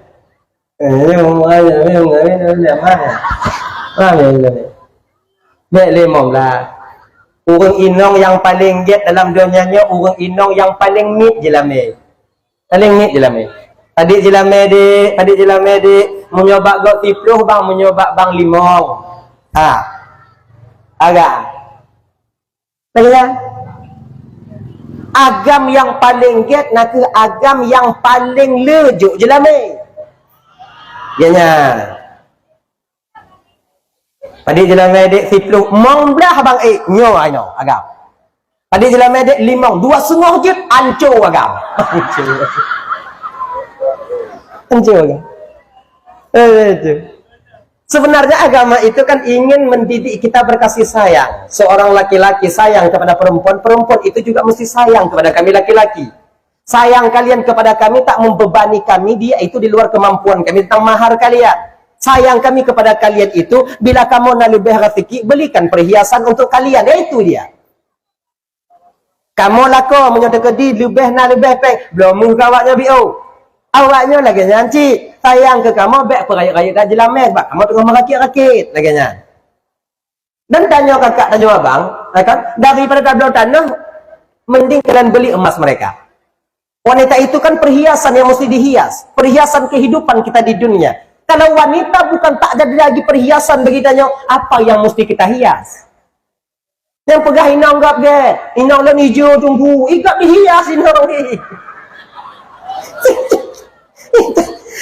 Orang inong yang paling get dalam dunianya, orang inong yang paling mit jelame. Paling mit jelame. Tadi jelame di menyobak gok 10 bang, menyobak bang 5. Agak. Tanya. Agam yang paling get nak ke agam yang paling lejuk jelame. Ianya. Tadi jelas medek 10 mong belah bang nyo aino agam. Tadi jelas medek 5 2,5 jut ancur agam. Ancur agam. Sebenarnya agama itu kan ingin mendidik kita berkasih sayang. Seorang laki-laki sayang kepada perempuan, perempuan itu juga mesti sayang kepada kami laki-laki. Sayang kalian kepada kami tak membebani kami, dia itu di luar kemampuan kami tentang mahar kalian. Sayang kami kepada kalian itu, bila kamu nak lebih rezeki, belikan perhiasan untuk kalian. Itu dia. Kamu lako menyatakan di lebih nak lebih peng. Belum awaknya bio. Awaknya lagi nyanci. Sayang ke kamu, baik perayaan tak jelamet. Kamu tengah merakit-rakit. Lagi nyanci. Dan tanya kakak, tanya abang. Kan? Daripada tablau tanah, mending kalian beli emas mereka. Wanita itu kan perhiasan yang mesti dihias. Perhiasan kehidupan kita di dunia. Kalau wanita bukan tak ada lagi perhiasan bagi tanya, apa yang mesti kita hias? Yang pegah inang gap ge, inang lan hijau tunggu, igap dihias inang ni.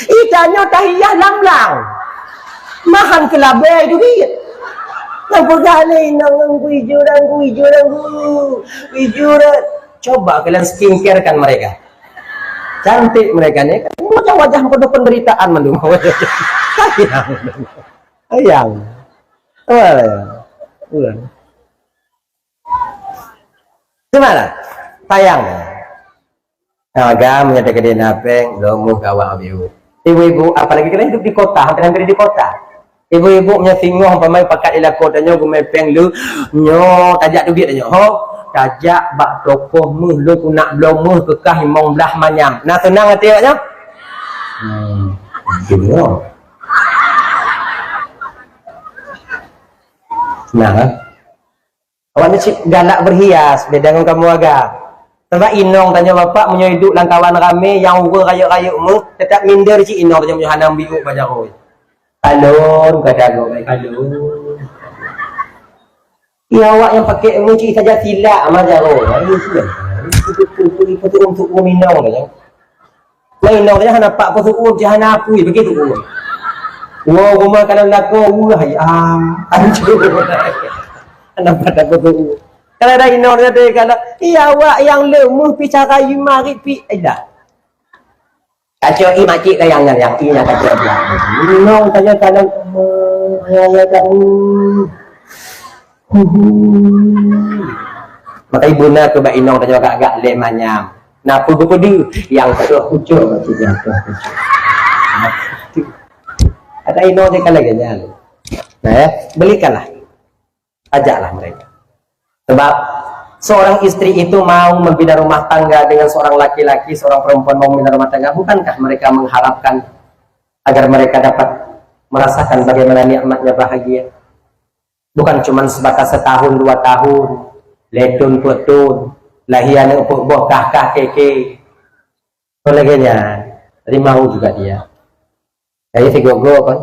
Itanya tak hias lamlang. Mahan kelabe itu dia. Yang pegah ni inang hijau dan hijau dan. Coba kalian skincare kan mereka. Cantik mereka ni kan macam wajah penuh penderitaan mandu. Ayang. Gimana? Sayang. Agam menyatakan dia napeng, lomu kawak abiu. Ibu-ibu, apalagi kita hidup di kota, hampir di kota. Ibu-ibu punya singoh pamai pakat ila kotanya gumepeng lu, nyo tajak duit nyo. Ho, tajak bak tokoh mu lu nak belum mu kekah imong belah manyam. Nah senang hati awaknya? Gitu. Nah, awaknya cik galak berhias, beda dengan kamu agak. Sebab inong tanya bapak punya hidup langkawan rame yang urut raya-raya mu, tetap minder cik inong tanya punya hanam biru banyak oi. Kalon kata go baik kalon. Ya awak yang pakai emoji saja silap amal jaro. Itu untuk minong saja. Minong saja hana pak pasuk jangan apa begitu. Wah rumah kalau lako wah ayam. Hancur. Hana pada pasuk. Kalau ada ino dia kalau iya awak yang lemah pi cara you mari pi dah. Kacau i makcik yang i nak kacau dia. Ino tanya kalau ya tak. Maka ibu nak ke ino tanya agak lemanyam. Napa betul yang sudah kucuk maksudnya kucuk. Ada ino je kalau ganya. Nah, belikanlah. Ajaklah mereka. Sebab seorang istri itu mau membina rumah tangga dengan seorang laki-laki, seorang perempuan mau membina rumah tangga, bukankah mereka mengharapkan agar mereka dapat merasakan bagaimana nikmatnya bahagia? Bukan cuma sebatas setahun, 2 tahun, letun, putun, lahian, upuk, boh, kah, keke. Koleganya, tadi mau juga dia. Jadi si gogo kan,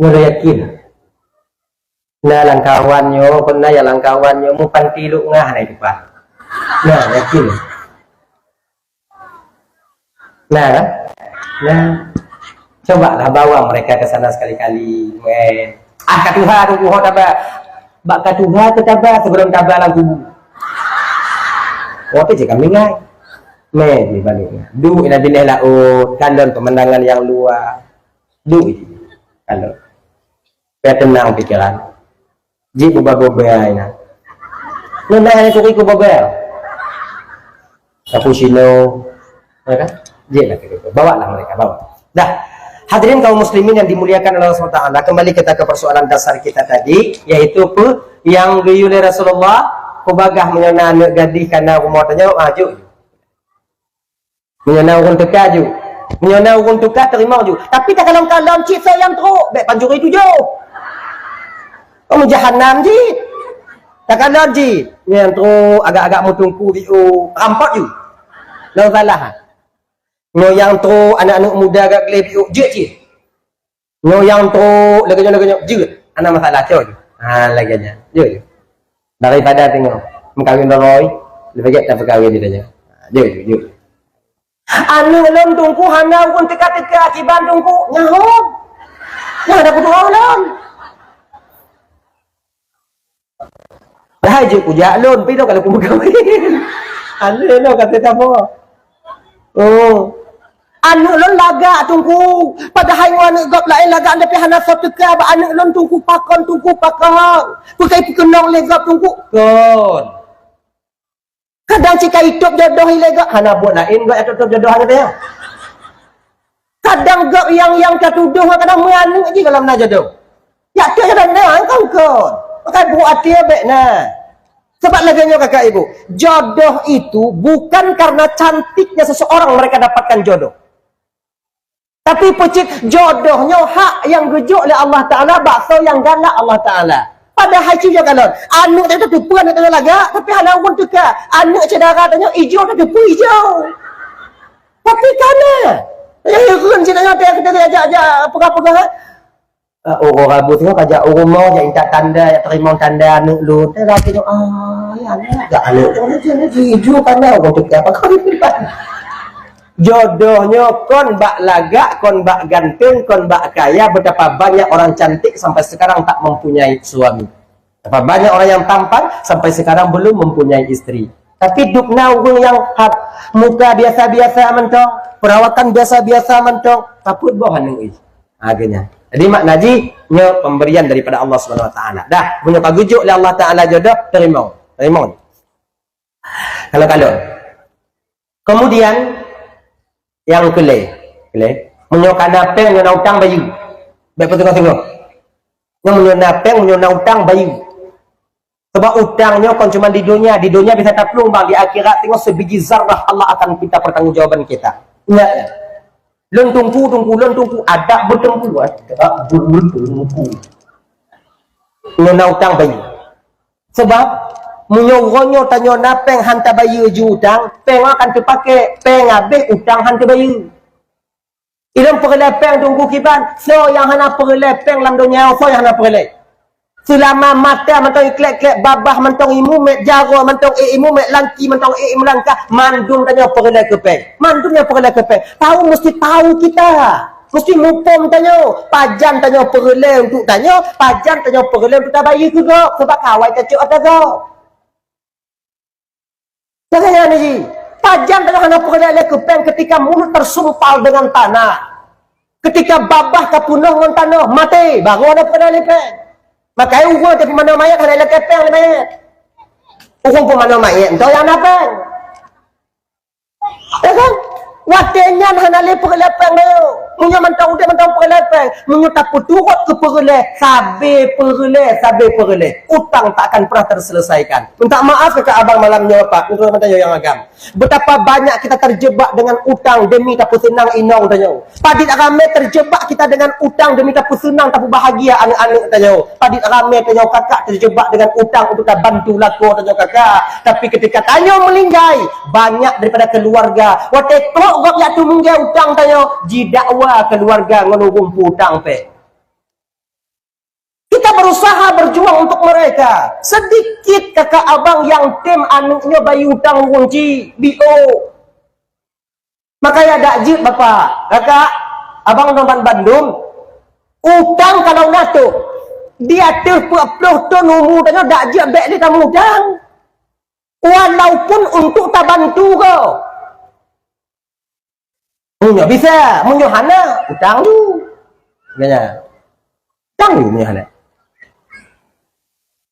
nggak yakin. Nah langkawannya, pernah ya langkawannya mu pantiluk ngah na itu pak. Nah yakin. Nah, cobalah bawa mereka ke sana sekali-kali. Katuha tu kuho tabah, bak katuha tu tabah sebelum tabah lagu. Oh tu je kami ngai. Di baliknya. Du ina bineh laut, kandon pemandangan yang luar. Du kalau. Biar tenang pikiran. Ji boba-boba ina. Nona yang ku boba. Cappuccino. Ya kan? Ji lah gitu. Bawalah mereka, bawa. Dah. Hadirin kaum muslimin yang dimuliakan oleh Allah SWT, kembali kita ke persoalan dasar kita tadi, yaitu yang diyu oleh Rasulullah, kubagah menyana anak gadis karena rumah tanya maju. Menyana urun teka ju. Menyana urun teka terima ju. Tapi tak kalam-kalam cik sayang teruk, baik panjuri tu jauh. Kamu jahanam je. Tak ada je. Yang tu agak-agak mutungku dia rampot je. Lalu salah. Yang tu anak-anak muda agak kelip je. Yang tu lagi-lagi je. Anak masalah je. Lagi-lagi je. Daripada tengok mengkawin Roy, lebih baik tak berkahwin dia. Je. Anak lom tungku hana pun teka-teka akibat tungku nyahom. Nah ada putus lom. Dah je ku jalon pi tu kalau ku berkahwin. Anu lo kata apa? Oh. Anu lon lagak tungku. Padahal anu gap lain lagak anda pi hana satu ka ba anu lon tungku pakon. Pakai kenong legap tungku. Kon. Kadang jika hidup jodoh ilegak hana buat lain gak hidup jodoh ada. Kadang gap yang katuduh kadang menganu je kalau nak jodoh. Ya tu kadang nak kon. Pakai buat dia baik nah. Sebab laganya kakak ibu, jodoh itu bukan karena cantiknya seseorang mereka dapatkan jodoh. Tapi pecik jodohnya hak yang gejuk oleh Allah Ta'ala, bakso yang galak Allah Ta'ala. Padahal cuy kalau anak itu tupuan itu lagak, tapi anak pun tukar. Anak cedera tanya hijau tu tupu hijau. Tapi kana. Ya kan cedera kita ajak pegang-pegang. Orang rabu tengok ajak orang mau yang tak tanda yang terima tanda anak lu dia lagi tu ya anak tak anak tu hijau tanda orang tukar apa kau ni jodohnya kon bak lagak kon bak ganteng kon bak kaya betapa banyak orang cantik sampai sekarang tak mempunyai suami, betapa banyak orang yang tampan sampai sekarang belum mempunyai istri. Tapi dukna orang yang muka biasa-biasa mentong, perawatan biasa-biasa mentong, takut bawah nang akhirnya. Jadi makna nyo pemberian daripada Allah Subhanahu Wa Taala. Dah punya pagujuk oleh Allah Taala jodoh terima. Kalau kemudian yang kelai menyokan napeng menyokan utang bayu. Baik tengok. Yang menyokan napeng menyokan utang bayu. Sebab utangnya kon cuma di dunia bisa taplung bang, di akhirat tengok sebiji zarrah Allah akan minta pertanggungjawaban kita. Ingat ya. Lon tungku ada bertungku mengenai utang bayi. Sebab menyoronyo tanyo napeng hantar bayi ju utang, peng akan terpakai, peng habis utang hantar bayi. Ilang perlepeng tungku kiban, so yang hana perlepeng dalam dunia, so yang hana perlep. Selama mata mentong iklek-klek babah mentong imu mek jaro mentong imu mek langki mentong imu langkah mandung tanya perlek kepeng. Mandungnya perlek kepeng. Tahu mesti tahu kita. Mesti mupom tanya, pajan tanya perle untuk tanya, pajan tanya perle untuk tak bayi juga. Sebab kawai kecil ada tu. Jangan ni. Pajan tanya hana perle lekupeng ketika mulut tersumpal dengan tanah. Ketika babah kapunung dengan tanah, mati. Baru ada perle lepeng. Makanya urang tapi mana mayat hana lekupeng mayat. Urang pun mana mayat, entah yang apa. Ya kan? Watenya hana le perlepeng dia. Munyo mentang udah mentang perlepeng, munyo tak turut ke perle, sabe perle. Utang tak akan pernah terselesaikan. Minta maaf kakak abang malamnya Pak, untuk tanya yang agam. Betapa banyak kita terjebak dengan utang demi tak senang inong tanya. Padit ramai terjebak kita dengan utang demi tak senang tak bahagia anak-anak tanya. Padit ramai tanya kakak terjebak dengan utang untuk tak bantu lako tanya kakak. Tapi ketika tanya melinggai, banyak daripada keluarga wate kok ya tu mungkin utang tanya jidakwa keluarga ngelubung hutang pe. Kita berusaha berjuang untuk mereka. Sedikit kakak abang yang tim anaknya bayi hutang kunci BO. Makanya ada jid bapak, kakak abang nonton Bandung. Utang kalau nato dia terpuluh ton umur tanya dak jid bek dia tamu hutang. Walaupun untuk tak bantu kau. Munyo bisa, munyo hana, utang tu. Kaya. Utang tu munyo hana.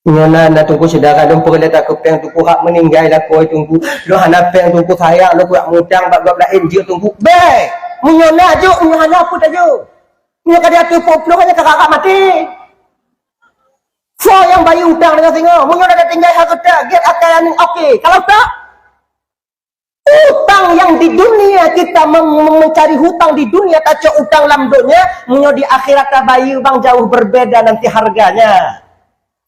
Munyo na tunggu saudara dong perle tak kepeng tunggu hak meninggal lah koi tunggu. Lo hana peng tunggu sayang lo kuat mutang bab lain je tunggu. Be, munyo na jo, munyo hana apa ta jo. Munyo kada tu poplo kanya kakak mati. So yang bayi utang dengan singo, munyo ada tinggal harta, get akan okey. Kalau tak utang yang di dunia kita mencari hutang di dunia tak cok utang dalam dunia, munyo di akhirat bayi bang jauh berbeda nanti harganya.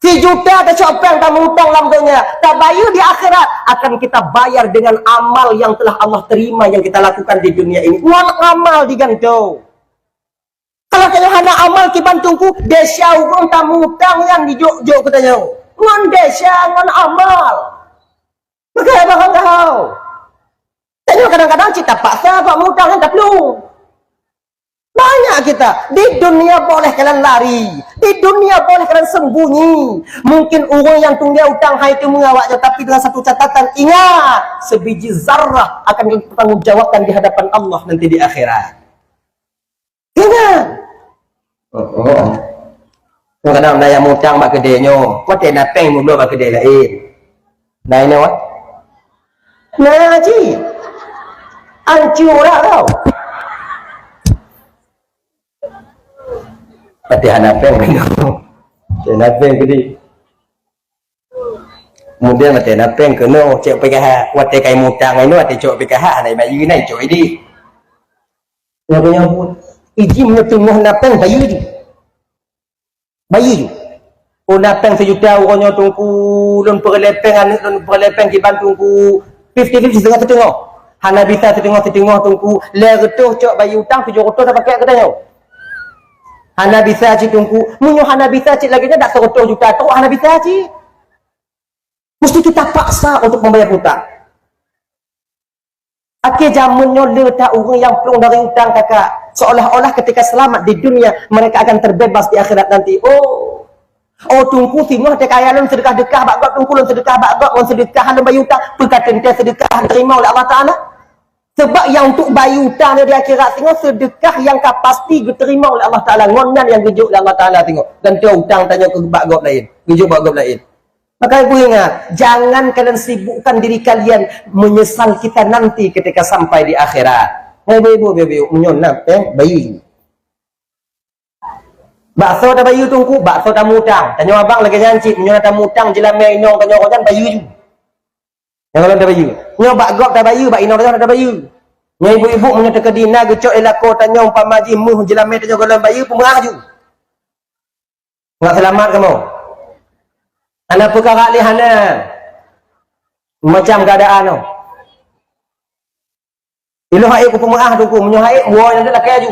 Si juta tak cok peng tak hutang dalam dunia, tak bayi di akhirat akan kita bayar dengan amal yang telah Allah terima yang kita lakukan di dunia ini. Ngon amal digantung. Kalau kaya hana amal kibantungku desya urang tamu hutang yang dijuk-juk katanya. Ngon desya ngon amal. Makanya bakal kau. Tanya kadang-kadang kita paksa kok hutang yang tak perlu. Banyak kita di dunia boleh kalian lari, di dunia boleh kalian sembunyi. Mungkin orang yang tunggu hutang hai itu mengawaknya, tapi dengan satu catatan ingat, sebiji zarrah akan dipertanggungjawabkan di hadapan Allah nanti di akhirat. Ingat. Kadang-kadang dah yang hutang bak kedainya, kau tak nak peng mula bak kedai lain. Nah ini what? Nah haji, hancur tau. Pati hanapeng hanapeng gede. Kemudian mati hanapeng kena cek PKH, wate kai mutang ini wate cok PKH nai bayu nai cok ini. Ya punya pun iji menyetuh hanapeng bayu tu. Bayu tu. Hanapeng sejuta orangnya tunggu lon perlepeng anak lon perlepeng kiban tunggu 50-50 setengah. Hana bisa setengah tunggu le retuh cok bayu utang 700 dah pakai katanya. Hana bisa cik tunggu, munyo hana bisa cik lagi dah 100 juta tu hana bisa cik. Mesti kita paksa untuk membayar hutang. Akhir zamannya letak orang yang pelong dari hutang kakak. Seolah-olah ketika selamat di dunia mereka akan terbebas di akhirat nanti. Oh tunggu sini ada kaya lon sedekah-dekah bak gak tunggu lon sedekah bak gak lon sedekah lon bayar hutang perkataan dia sedekah terima oleh Allah Taala. Sebab yang untuk bayi hutang di akhirat tengok sedekah yang pasti diterima oleh Allah Ta'ala. Ngonyan yang gejuk oleh Allah Ta'ala tengok. Dan dia hutang tanya ke bak-gop lain. Gejuk bak-gop lain. Maka ibu ingat, jangan kalian sibukkan diri kalian menyesal kita nanti ketika sampai di akhirat. Ibu-ibu, menyonap bayi. Bakso dah bayi tunggu, bakso dah mutang. Tanya abang lagi nyancik, menyonap dah mutang jelam inong tanya orang bayi tu. Yang kalau dah bayu, nyo bak gop dah bayu, bak inong dah bayu. Nyo ibu-ibu menyo teka dina gecok elako tanya umpama ji muh jelame tanya golon bayu pemerah ju. Enggak selamat kamu. Ana perkara li hana. Macam keadaan tu. Ilu haik ku pemerah tu ku menyo haik buah yang dak lakai ju.